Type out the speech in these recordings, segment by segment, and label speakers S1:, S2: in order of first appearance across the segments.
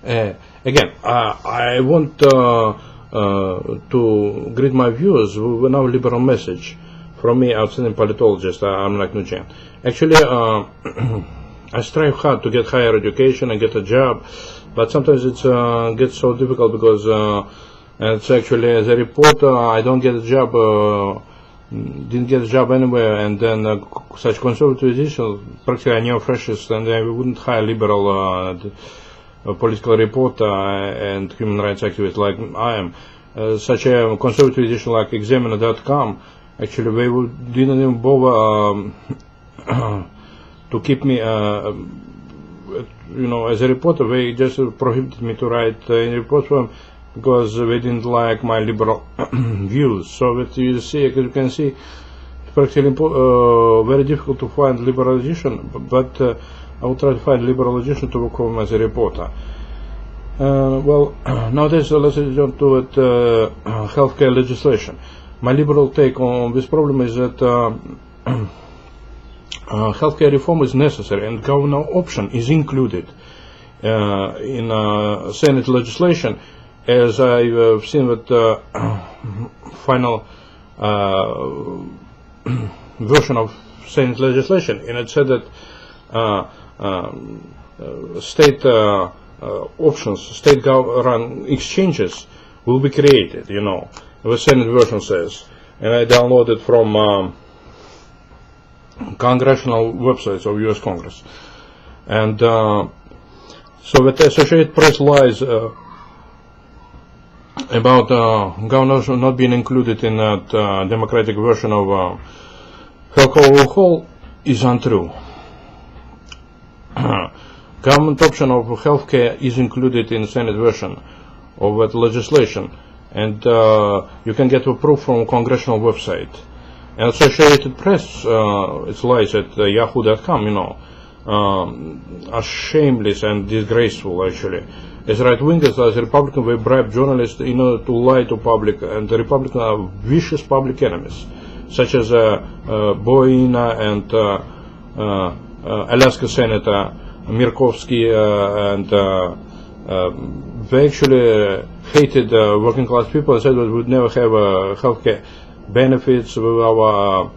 S1: Again, I want to greet my viewers with now liberal message from me, outstanding politologist. I'm like Nujan. Actually, I strive hard to get higher education and get a job, but sometimes it gets so difficult because it's actually, as a reporter, I don't get a job, didn't get a job anywhere, and then such conservative issues, practically a neo-fascist, and we wouldn't hire liberal political reporter and human rights activist like I am. Such a conservative edition like Examiner.com, actually they didn't even bother to keep me, as a reporter. They just prohibited me to write any reports for them because they didn't like my liberal views. So that you see, as you can see, it's practically very difficult to find liberal edition, but I will try to find liberal edition to work for them as a reporter. Well, nowadays let's jump to it, healthcare legislation. My liberal take on this problem is that healthcare reform is necessary, and government option is included in Senate legislation, as I've seen with the final version of Senate legislation, and it said that state options, state-run exchanges will be created, the Senate version says, and I downloaded from congressional websites of U.S. Congress. And so that the Associated Press lies about governors not being included in that democratic version of healthcare overhaul is untrue. Government option of healthcare is included in the Senate version of that legislation, and you can get approved from congressional website. And Associated Press, its lies at yahoo.com, are shameless and disgraceful, actually. As right-wingers, as Republicans, they bribe journalists in order to lie to public, and the Republicans are vicious public enemies, such as Boina and Alaska Senator Mirkovsky, and they actually hated working class people and said that we would never have healthcare benefits with our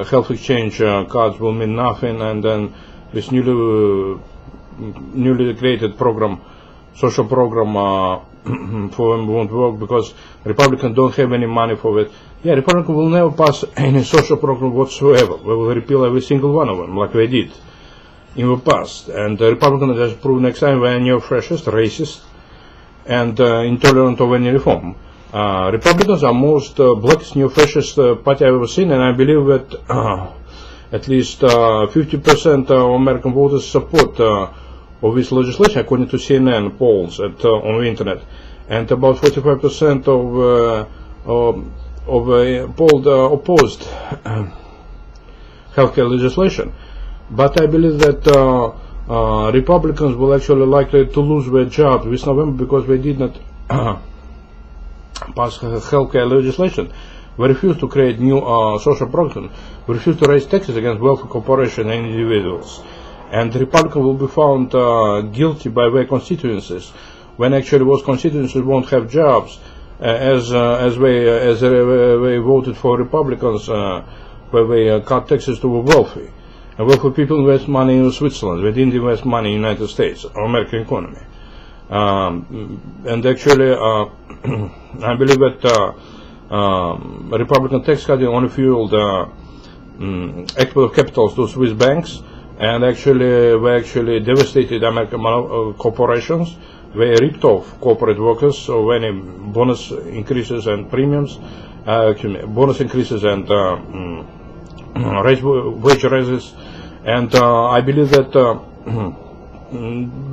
S1: health exchange cards will mean nothing, and then this newly created program, social program for them won't work because Republicans don't have any money for it. Yeah, Republicans will never pass any social program whatsoever. They will repeal every single one of them, like they did in the past. And the Republicans just prove next time they are neo-fascist, racist, and intolerant of any reform. Republicans are most blackest neo-fascist party I've ever seen, and I believe that at least 50% of American voters support of this legislation, according to CNN polls on the internet, and about 45% polled opposed healthcare legislation. But I believe that Republicans will actually likely to lose their jobs this November because they did not pass healthcare legislation. We refuse to create new social programs. We refuse to raise taxes against wealthy corporations and individuals. And the Republicans will be found guilty by their constituencies, when actually those constituencies won't have jobs, as they voted for Republicans, where they cut taxes to the wealthy. And wealthy people invest money in Switzerland. They didn't invest money in the United States or American economy. And actually, I believe that Republican tax cutting only fueled export of capitals to Swiss banks, and they devastated American corporations. They ripped off corporate workers of any bonus increases and premiums, bonus increases and wage raises. And I believe that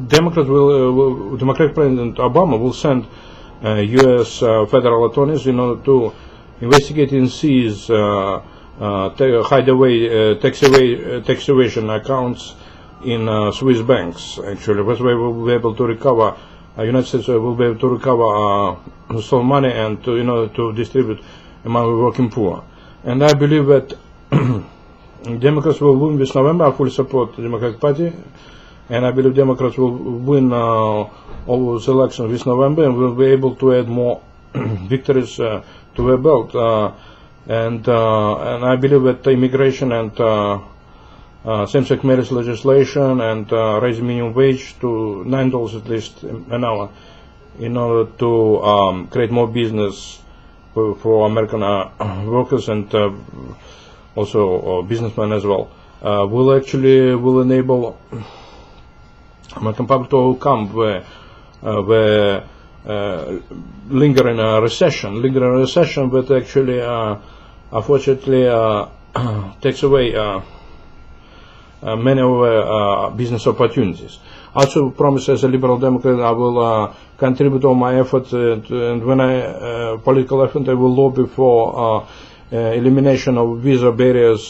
S1: Democratic President Obama will send U.S. federal attorneys in order to investigate and seize hide away tax evasion accounts in Swiss banks. Actually, this way we will be able to recover. United States will be able to recover stolen money and to distribute among the working poor. And I believe that Democrats will win this November. I fully support the Democratic Party and I believe Democrats will win all those elections this November and will be able to add more victories to their belt. And I believe that immigration and same-sex marriage legislation and raise minimum wage to $9 at least an hour in order to create more business for American workers and also businessmen as well, will enable American public to overcome the lingering recession that actually unfortunately takes away many of business opportunities. Also promise as a Liberal Democrat I will contribute all my effort and when I political effort I will lobby for elimination of visa barriers,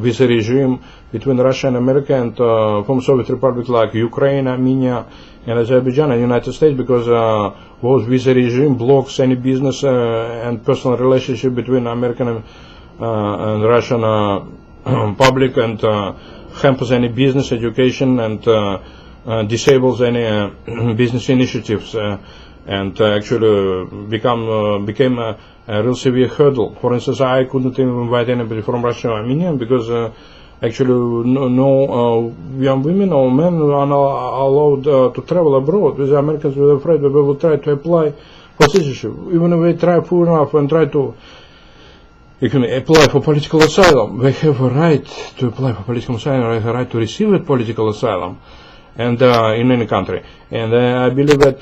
S1: visa regime between Russia and America and former Soviet republics like Ukraine, Armenia and Azerbaijan and United States, because those visa regime blocks any business and personal relationship between American and Russian public and hampers any business, education and disables any business initiatives and actually became a real severe hurdle. For instance, I couldn't even invite anybody from Russia or Armenia because actually no young women or men are not allowed to travel abroad. With the Americans were afraid that they will try to apply for citizenship. Even if they try full enough and try to apply for political asylum, they have a right to apply for political asylum, they have a right to receive a political asylum and in any country. And I believe that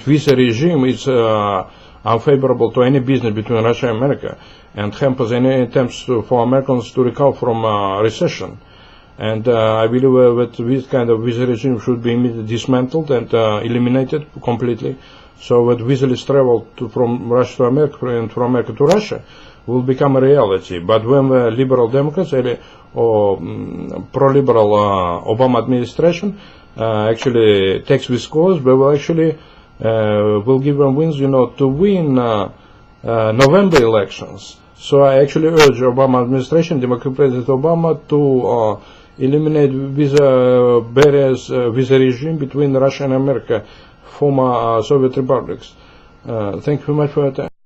S1: visa regime is unfavorable to any business between Russia and America and hampers any attempts for Americans to recover from recession. And I believe that this kind of visa regime should be immediately dismantled and eliminated completely, so that visaless travel from Russia to America and from America to Russia will become a reality. But when the Liberal Democrats or pro-liberal Obama administration actually takes this course, they will actually will give them wins, to win November elections. So I actually urge Obama administration, Democratic President Obama, to eliminate visa barriers, visa regime between Russia and America, former Soviet republics. Thank you very much for your time.